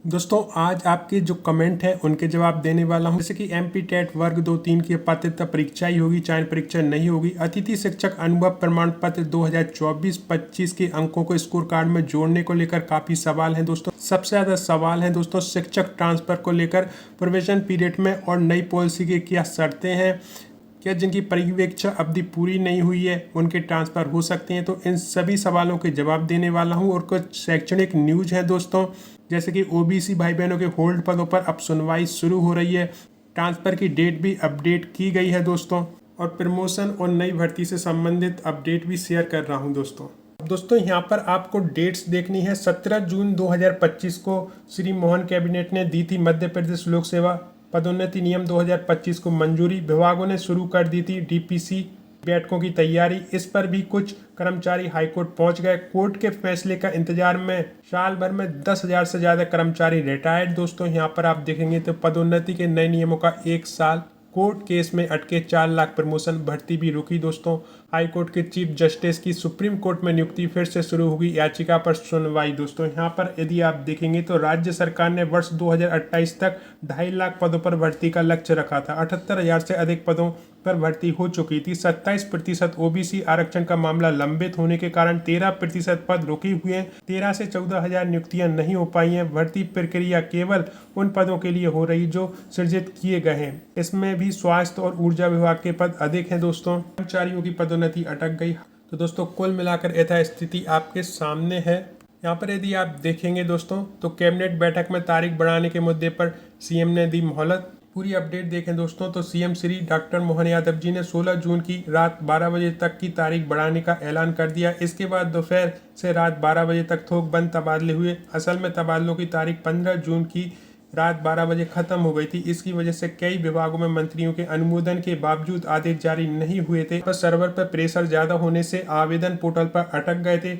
दोस्तों आज आपके जो कमेंट हैं उनके जवाब देने वाला हूं। जैसे कि एमपी टेट वर्ग 2-3 की पात्रता परीक्षा ही होगी, चयन परीक्षा नहीं होगी। अतिथि शिक्षक अनुभव प्रमाण पत्र 2024-25 के अंकों को स्कोर कार्ड में जोड़ने को लेकर काफ़ी सवाल हैं दोस्तों। सबसे ज़्यादा सवाल हैं दोस्तों शिक्षक ट्रांसफ़र को लेकर, प्रोविजन पीरियड में और नई पॉलिसी की क्या शर्तें हैं, क्या जिनकी पर्यवेक्षण अवधि पूरी नहीं हुई है उनके ट्रांसफ़र हो सकते हैं। तो इन सभी सवालों के जवाब देने वाला हूं। और कुछ शैक्षणिक न्यूज है दोस्तों, जैसे कि ओबीसी भाई बहनों के होल्ड पदों पर अब सुनवाई शुरू हो रही है। ट्रांसफ़र की डेट भी अपडेट की गई है दोस्तों, और प्रमोशन और नई भर्ती से संबंधित अपडेट भी शेयर कर रहा हूं दोस्तों। अब दोस्तों यहाँ पर आपको डेट्स देखनी है। 17 जून 2025 को श्री मोहन कैबिनेट ने दी थी मध्य प्रदेश लोक सेवा पदोन्नति नियम 2025 को मंजूरी। विभागों ने शुरू कर दी थी डीपीसी बैठकों की तैयारी। इस पर भी कुछ कर्मचारी हाईकोर्ट पहुंच गए। कोर्ट के फैसले का इंतजार में साल भर में 10,000 से ज़्यादा कर्मचारी रिटायर्ड। दोस्तों यहाँ पर आप देखेंगे तो पदोन्नति के नए नियमों का 1 साल, कोर्ट केस में अटके 4 लाख प्रमोशन, भर्ती भी रुकी दोस्तों। हाई कोर्ट के चीफ जस्टिस की सुप्रीम कोर्ट में नियुक्ति फिर से शुरू होगी, याचिका पर सुनवाई। दोस्तों यहाँ पर यदि आप देखेंगे तो राज्य सरकार ने वर्ष 2028 तक 2.5 लाख पदों पर भर्ती का लक्ष्य रखा था। 78,000 से अधिक पदों पर भर्ती हो चुकी थी। 27% ओबीसी आरक्षण का मामला लंबित होने के कारण 13% पद रुके हुए हैं। 13 से 14,000 नियुक्तियां नहीं हो पाई हैं। भर्ती प्रक्रिया केवल उन पदों के लिए हो रही जो सृजित किए गए हैं। इसमें भी स्वास्थ्य और ऊर्जा विभाग के पद अधिक हैं दोस्तों। कर्मचारियों की पदोन्नति अटक गई। तो दोस्तों कुल मिलाकर यथा स्थिति आपके सामने है। यहाँ पर यदि आप देखेंगे दोस्तों तो कैबिनेट बैठक में तारीख बढ़ाने के मुद्दे पर सीएम ने दी मोहलत। पूरी अपडेट देखें दोस्तों तो सीएम श्री डॉक्टर मोहन यादव जी ने 16 जून की रात 12 बजे तक की तारीख बढ़ाने का ऐलान कर दिया। इसके बाद दोपहर से रात 12 बजे तक थोक बंद तबादले हुए। असल में तबादलों की तारीख 15 जून की रात 12 बजे खत्म हो गई थी। इसकी वजह से कई विभागों में मंत्रियों के अनुमोदन के बावजूद आदेश जारी नहीं हुए थे। पर सर्वर पर प्रेशर ज़्यादा होने से आवेदन पोर्टल पर अटक गए थे।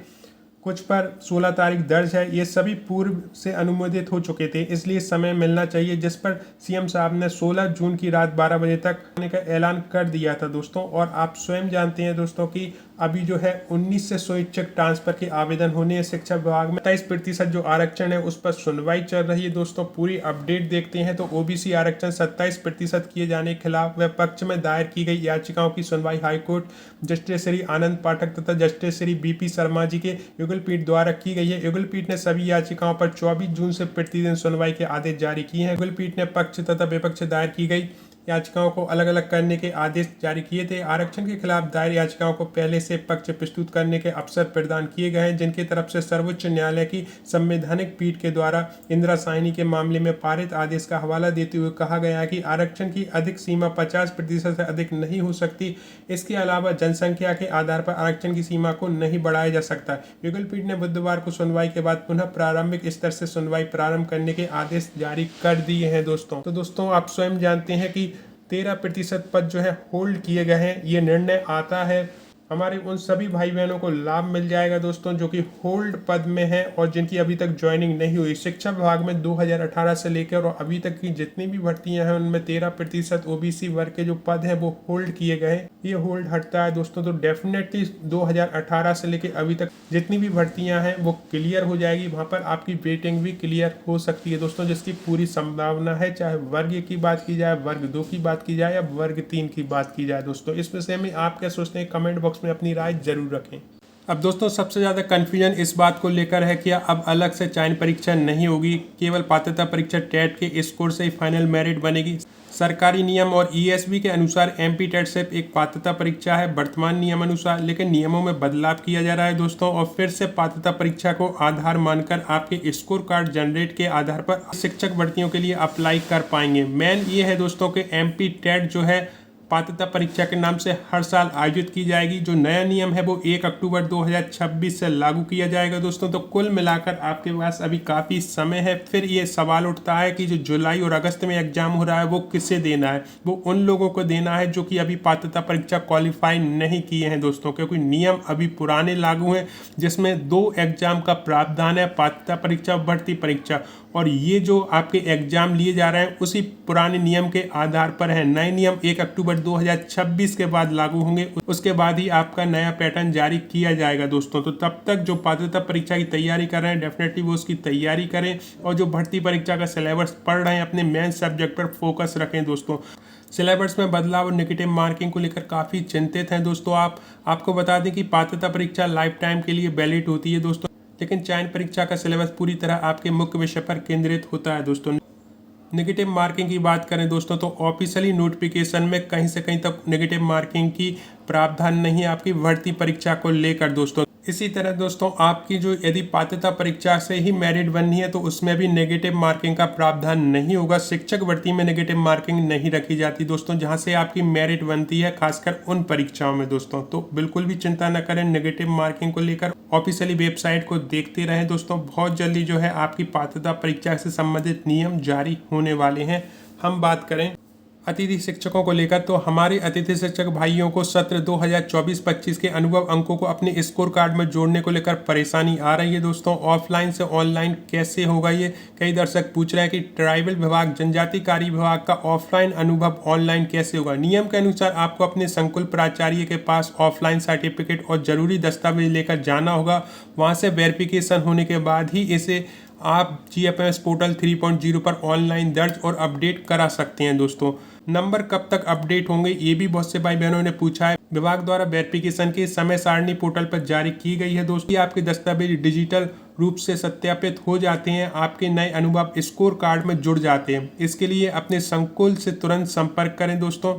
कुछ पर 16 तारीख दर्ज है। ये सभी पूर्व से अनुमोदित हो चुके थे, इसलिए समय मिलना चाहिए, जिस पर सीएम साहब ने 16 जून की रात 12 बजे तक आने का ऐलान कर दिया था दोस्तों। और आप स्वयं जानते हैं दोस्तों कि अभी जो है 19 से स्वैच्छिक ट्रांसफर के आवेदन होने हैं शिक्षा विभाग में। 27% जो आरक्षण है उस पर सुनवाई चल रही है दोस्तों। पूरी अपडेट देखते हैं तो ओबीसी आरक्षण 27% किए जाने के खिलाफ व पक्ष में दायर की गई याचिकाओं की सुनवाई हाईकोर्ट जस्टिस श्री आनंद पाठक तथा जस्टिस श्री बीपी शर्मा जी के युगल पीठ द्वारा की गई है। युगल पीठ ने सभी याचिकाओं पर 24 जून से प्रतिदिन सुनवाई के आदेश जारी किए हैं। युगल पीठ ने पक्ष तथा विपक्ष दायर की गई याचिकाओं को अलग अलग करने के आदेश जारी किए थे। आरक्षण के खिलाफ दायर याचिकाओं को पहले से पक्ष प्रस्तुत करने के अवसर प्रदान किए गए हैं, जिनकी तरफ से सर्वोच्च न्यायालय की संवैधानिक पीठ के द्वारा इंदिरा साहनी के मामले में पारित आदेश का हवाला देते हुए कहा गया कि आरक्षण की अधिक सीमा 50% से अधिक नहीं हो सकती। इसके अलावा जनसंख्या के आधार पर आरक्षण की सीमा को नहीं बढ़ाया जा सकता। युगल पीठ ने बुधवार को सुनवाई के बाद पुनः प्रारंभिक स्तर से सुनवाई प्रारंभ करने के आदेश जारी कर दिए हैं दोस्तों। तो दोस्तों आप स्वयं जानते हैं कि 13% पद जो है होल्ड किए गए हैं। ये निर्णय आता है हमारे उन सभी भाई बहनों को लाभ मिल जाएगा दोस्तों जो कि होल्ड पद में हैं और जिनकी अभी तक ज्वाइनिंग नहीं हुई। शिक्षा विभाग में 2018 से लेकर और अभी तक की जितनी भी भर्तियां हैं उनमें 13% ओबीसी वर्ग के जो पद हैं वो होल्ड किए गए। ये होल्ड हटता है दोस्तों तो डेफिनेटली 2018 से लेकर अभी तक जितनी भी भर्तियां हैं वो क्लियर हो जाएगी। वहाँ पर आपकी वेटिंग भी क्लियर हो सकती है दोस्तों, जिसकी पूरी संभावना है। चाहे वर्ग 1 की बात की जाए, वर्ग 2 की बात की जाए या वर्ग 3 की बात की जाए दोस्तों। इस विषय में आप क्या सोचते हैं कमेंट बॉक्स में अपनी राय जरूर रखें। अब दोस्तों सबसे ज़्यादा कन्फ्यूजन इस बात को लेकर है कि अब अलग से चयन परीक्षा नहीं होगी, केवल पात्रता परीक्षा टेट के स्कोर से ही फाइनल मेरिट बनेगी। सरकारी नियम और ईएसबी के अनुसार एमपी टेट सिर्फ एक पात्रता परीक्षा है वर्तमान नियम अनुसार, लेकिन नियमों में बदलाव किया जा रहा है दोस्तों। और फिर से पात्रता परीक्षा को आधार मानकर आपके स्कोर कार्ड जनरेट के आधार पर शिक्षक भर्तियों के लिए अप्लाई कर पाएंगे। मेन ये है दोस्तों कि एमपी टेट जो है पात्रता परीक्षा के नाम से हर साल आयोजित की जाएगी। जो नया नियम है वो 1 अक्टूबर 2026 से लागू किया जाएगा दोस्तों। तो कुल मिलाकर आपके पास अभी काफ़ी समय है। फिर ये सवाल उठता है कि जो जुलाई और अगस्त में एग्जाम हो रहा है वो किसे देना है। वो उन लोगों को देना है जो कि अभी पात्रता परीक्षा क्वालिफाई नहीं किए हैं दोस्तों, क्योंकि नियम अभी पुराने लागू हैं जिसमें 2 एग्जाम का प्रावधान है, पात्रता परीक्षा और भर्ती परीक्षा। और ये जो आपके एग्जाम लिए जा रहे हैं उसी पुराने नियम के आधार पर है। नए नियम 1 अक्टूबर 2026 के बाद लागू होंगे। उसके बाद ही आपका नया पैटर्न जारी किया जाएगा दोस्तों। तो तब तक जो पात्रता परीक्षा की तैयारी कर रहे हैं डेफिनेटली वो उसकी तैयारी करें, और जो भर्ती परीक्षा का सिलेबस पढ़ रहे हैं अपने मेन सब्जेक्ट पर फोकस रखें दोस्तों। सिलेबस में बदलाव और नेगेटिव मार्किंग को लेकर काफ़ी चिंतित हैं दोस्तों। आपको बता दें कि पात्रता परीक्षा लाइफ टाइम के लिए वैलिड होती है दोस्तों, लेकिन चयन परीक्षा का सिलेबस पूरी तरह आपके मुख्य विषय पर केंद्रित होता है दोस्तों। नेगेटिव मार्किंग की बात करें दोस्तों, तो ऑफिशियली नोटिफिकेशन में कहीं से कहीं तक नेगेटिव मार्किंग की प्रावधान नहीं है आपकी भर्ती परीक्षा को लेकर दोस्तों। इसी तरह दोस्तों आपकी जो यदि पात्रता परीक्षा से ही मेरिट बननी है तो उसमें भी नेगेटिव मार्किंग का प्रावधान नहीं होगा। शिक्षक भर्ती में नेगेटिव मार्किंग नहीं रखी जाती दोस्तों, जहां से आपकी मेरिट बनती है खासकर उन परीक्षाओं में दोस्तों। तो बिल्कुल भी चिंता न करें नेगेटिव मार्किंग को लेकर, ऑफिशियली वेबसाइट को देखते रहें दोस्तों। बहुत जल्दी जो है आपकी पात्रता परीक्षा से संबंधित नियम जारी होने वाले हैं। हम बात करें अतिथि शिक्षकों को लेकर, तो हमारे अतिथि शिक्षक भाइयों को सत्र 2024-25 के अनुभव अंकों को अपने स्कोर कार्ड में जोड़ने को लेकर परेशानी आ रही है दोस्तों। ऑफलाइन से ऑनलाइन कैसे होगा ये कई दर्शक पूछ रहे हैं कि ट्राइबल विभाग, जनजाति कार्य विभाग का ऑफलाइन अनुभव ऑनलाइन कैसे होगा। नियम के अनुसार आपको अपने संकुल प्राचार्य के पास ऑफलाइन सर्टिफिकेट और जरूरी दस्तावेज लेकर जाना होगा। वहाँ से वेरिफिकेशन होने के बाद ही इसे आप GFMS पोर्टल 3.0 पर ऑनलाइन दर्ज और अपडेट करा सकते हैं दोस्तों। नंबर कब तक अपडेट होंगे ये भी बहुत से भाई बहनों ने पूछा है। विभाग द्वारा वेरिफिकेशन की समय सारणी पोर्टल पर जारी की गई है दोस्तों। आपके दस्तावेज डिजिटल रूप से सत्यापित हो जाते हैं, आपके नए अनुभव स्कोर कार्ड में जुड़ जाते हैं। इसके लिए अपने संकुल से तुरंत संपर्क करें दोस्तों।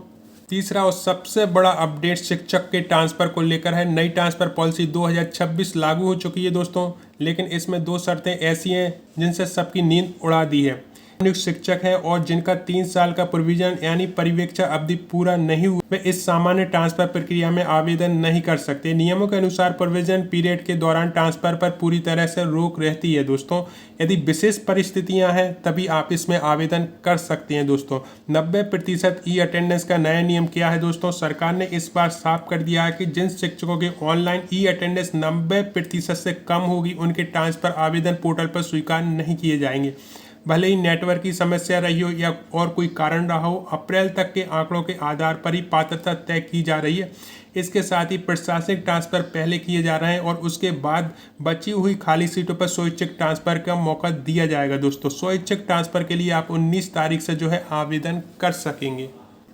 तीसरा और सबसे बड़ा अपडेट शिक्षक के ट्रांसफर को लेकर है। नई ट्रांसफर पॉलिसी 2026 लागू हो चुकी है दोस्तों, लेकिन इसमें 2 शर्तें ऐसी हैं जिनसे सबकी नींद उड़ा दी है। नियुक्त शिक्षक हैं और जिनका 3 साल का प्रोविजन यानी परिवीक्षा अवधि पूरा नहीं हुआ, वे इस सामान्य ट्रांसफर प्रक्रिया में आवेदन नहीं कर सकते। नियमों के अनुसार प्रोविजन पीरियड के दौरान ट्रांसफर पर पूरी तरह से रोक रहती है दोस्तों। यदि विशेष परिस्थितियां हैं तभी आप इसमें आवेदन कर सकते हैं दोस्तों। 90% ई अटेंडेंस का नया नियम क्या है दोस्तों? सरकार ने इस बार साफ कर दिया है कि जिन शिक्षकों के ऑनलाइन ई अटेंडेंस 90% से कम होगी उनके ट्रांसफर आवेदन पोर्टल पर स्वीकार नहीं किए जाएंगे, भले ही नेटवर्क की समस्या रही हो या और कोई कारण रहा हो। अप्रैल तक के आंकड़ों के आधार पर ही पात्रता तय की जा रही है। इसके साथ ही प्रशासनिक ट्रांसफर पहले किए जा रहे हैं और उसके बाद बची हुई खाली सीटों पर स्वैच्छिक ट्रांसफर का मौका दिया जाएगा दोस्तों। स्वैच्छिक ट्रांसफर के लिए आप 19 तारीख से जो है आवेदन कर सकेंगे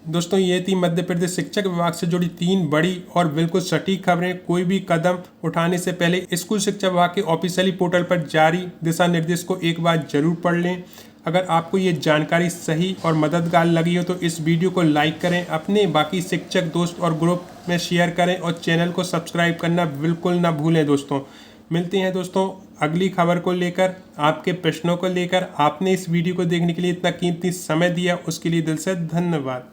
दोस्तों। ये थी मध्य प्रदेश शिक्षक विभाग से जुड़ी 3 बड़ी और बिल्कुल सटीक खबरें। कोई भी कदम उठाने से पहले स्कूल शिक्षा विभाग के ऑफिशियली पोर्टल पर जारी दिशा निर्देश को एक बार जरूर पढ़ लें। अगर आपको ये जानकारी सही और मददगार लगी हो तो इस वीडियो को लाइक करें, अपने बाकी शिक्षक दोस्त और ग्रुप में शेयर करें और चैनल को सब्सक्राइब करना बिल्कुल ना भूलें दोस्तों। मिलते हैं दोस्तों अगली खबर को लेकर, आपके प्रश्नों को लेकर। आपने इस वीडियो को देखने के लिए इतना कीमती समय दिया उसके लिए दिल से धन्यवाद।